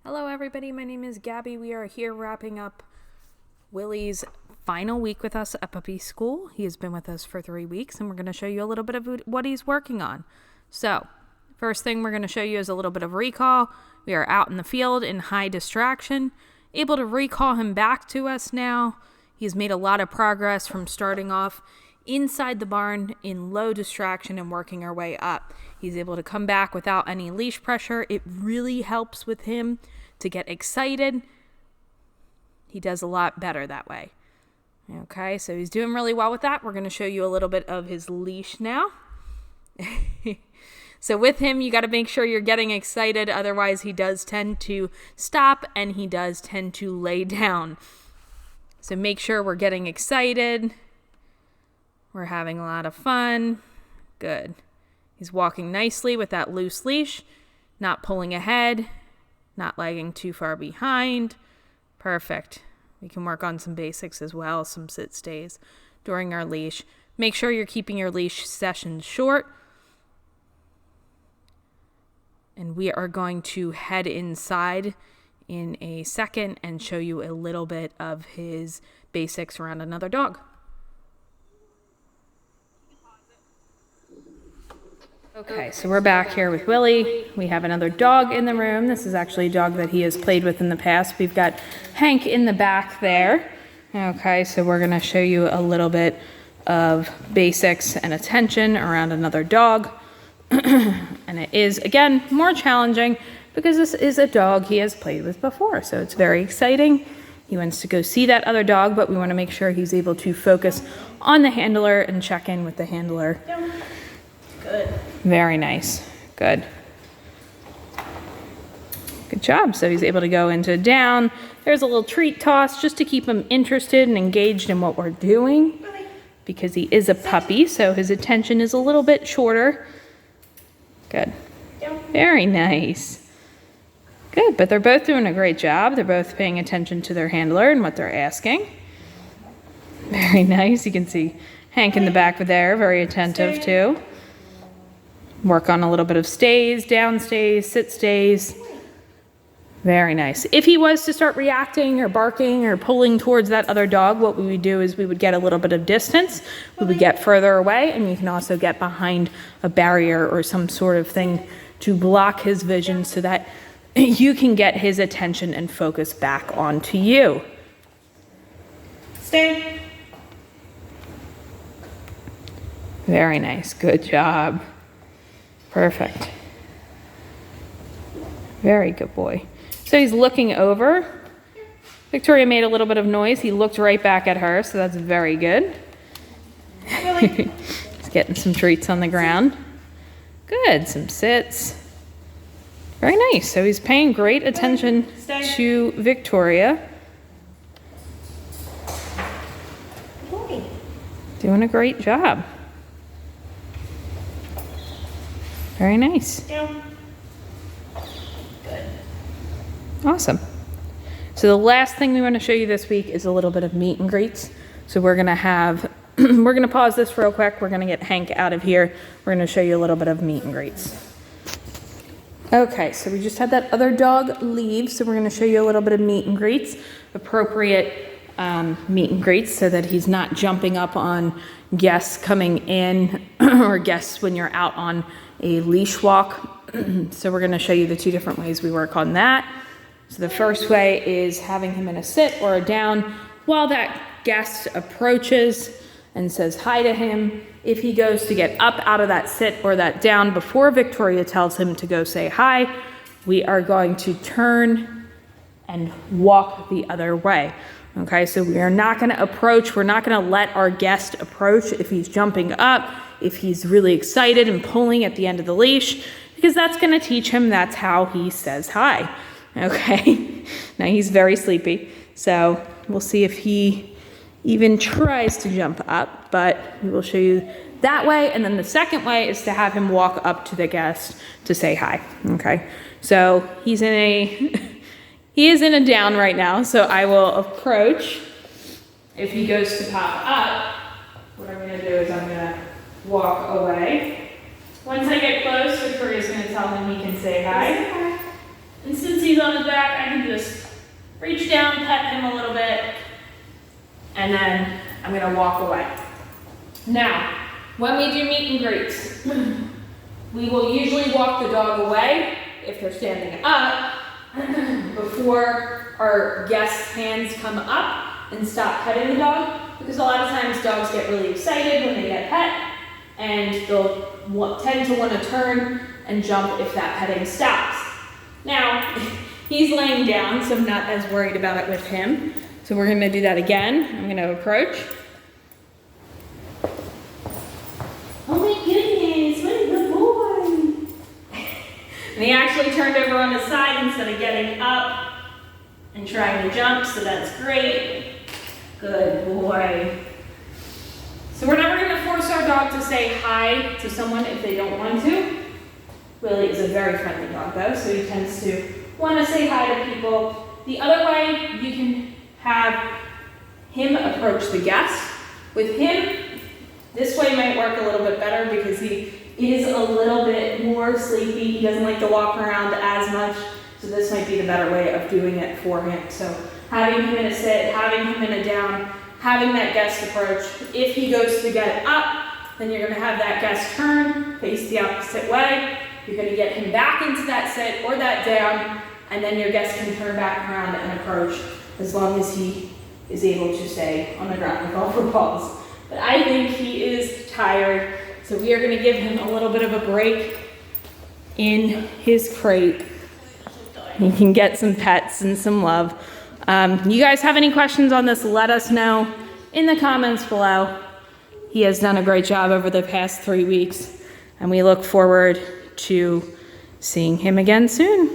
Hello everybody, my name is Gabby. We are here wrapping up Willie's final week with us at puppy school. He has been with us for 3 weeks and we're going to show you a little bit of what he's working on. So, first thing we're going to show you is a little bit of recall. We are out in the field in high distraction, able to recall him back to us now. He's made a lot of progress from starting off inside the barn in low distraction and working our way up. He's able to come back without any leash pressure. It really helps with him to get excited. He does a lot better that way. Okay, so he's doing really well with that. We're going to show you a little bit of his leash now. So with him, you got to make sure you're getting excited. Otherwise, he does tend to stop and he does tend to lay down. So make sure we're getting excited. We're having a lot of fun. Good. He's walking nicely with that loose leash, not pulling ahead, not lagging too far behind. Perfect. We can work on some basics as well, some sit stays during our leash. Make sure you're keeping your leash sessions short. And we are going to head inside in a second and show you a little bit of his basics around another dog. Okay, so we're back here with Willie. We have another dog in the room. This is actually a dog that he has played with in the past. We've got Hank in the back there. Okay, so we're going to show you a little bit of basics and attention around another dog. And it is, again, more challenging because this is a dog he has played with before. So it's very exciting. He wants to go see that other dog, but we want to make sure he's able to focus on the handler and check in with the handler. Good. Very nice. Good. Good job. So he's able to go into down. There's a little treat toss just to keep him interested and engaged in what we're doing because he is a puppy, so his attention is a little bit shorter. Good. Very nice. Good, but they're both doing a great job. They're both paying attention to their handler and what they're asking. Very nice. You can see Hank in the back there, very attentive too. Work on a little bit of stays, down stays, sit stays. Very nice. If he was to start reacting or barking or pulling towards that other dog, what we would do is we would get a little bit of distance. We would get further away, and you can also get behind a barrier or some sort of thing to block his vision so that you can get his attention and focus back onto you. Stay. Very nice. Good job. Perfect. Very good boy. So he's looking over. Victoria made a little bit of noise. He looked right back at her, so that's very good. He's getting some treats on the ground. Good, some sits. Very nice. So he's paying great attention to Victoria. Doing a great job. Very nice. Good. Awesome. So the last thing we want to show you this week is a little bit of meet and greets. So we're going to have, we're going to pause this real quick. We're going to get Hank out of here. We're going to show you a little bit of meet and greets. Okay, so we just had that other dog leave. So we're going to show you a little bit of meet and greets, appropriate meet and greets so that he's not jumping up on guests coming in or guests when you're out on a leash walk. So we're going to show you the two different ways we work on that. So the first way is having him in a sit or a down while that guest approaches and says hi to him. If he goes to get up out of that sit or that down before Victoria tells him to go say hi, we are going to turn and walk the other way. Okay, so we are not going to approach. We're not going to let our guest approach if he's jumping up, if he's really excited and pulling at the end of the leash, because that's going to teach him that's how he says hi. Okay, now he's very sleepy, so we'll see if he even tries to jump up, but we will show you that way. And then the second way is to have him walk up to the guest to say hi. Okay, so he's in a, he is in a down right now, so I will approach. If he goes to pop up, what I'm going to do is I'm going to walk away. Once I get close, Victoria's going to tell him he can say hi. And since he's on his back, I can just reach down, pet him a little bit, and then I'm gonna walk away. Now, when we do meet and greets, we will usually walk the dog away if they're standing up before our guests' hands come up and stop petting the dog, because a lot of times dogs get really excited when they get pet, and they'll tend to want to turn and jump if that petting stops. Now, he's laying down, so I'm not as worried about it with him. So we're gonna do that again. I'm gonna approach. Oh my goodness, what a good boy. And he actually turned over on his side instead of getting up and trying to jump, so that's great. Good boy. So we're never gonna force our dog to say hi to someone if they don't want to. Willie is a very friendly dog though, so he tends to want to say hi to people. The other way, you can have him approach the guest. With him, this way might work a little bit better because he is a little bit more sleepy. He doesn't like to walk around as much, so this might be the better way of doing it for him. So having him in a sit, having him in a down, having that guest approach. If he goes to get up, then you're gonna have that guest turn, face the opposite way. You're gonna get him back into that sit or that down, and then your guest can turn back around and approach as long as he is able to stay on the ground with all four paws. But I think he is tired, so we are gonna give him a little bit of a break in his crate. He can get some pets and some love. You guys have any questions on this, let us know in the comments below. He has done a great job over the past 3 weeks, and we look forward to seeing him again soon.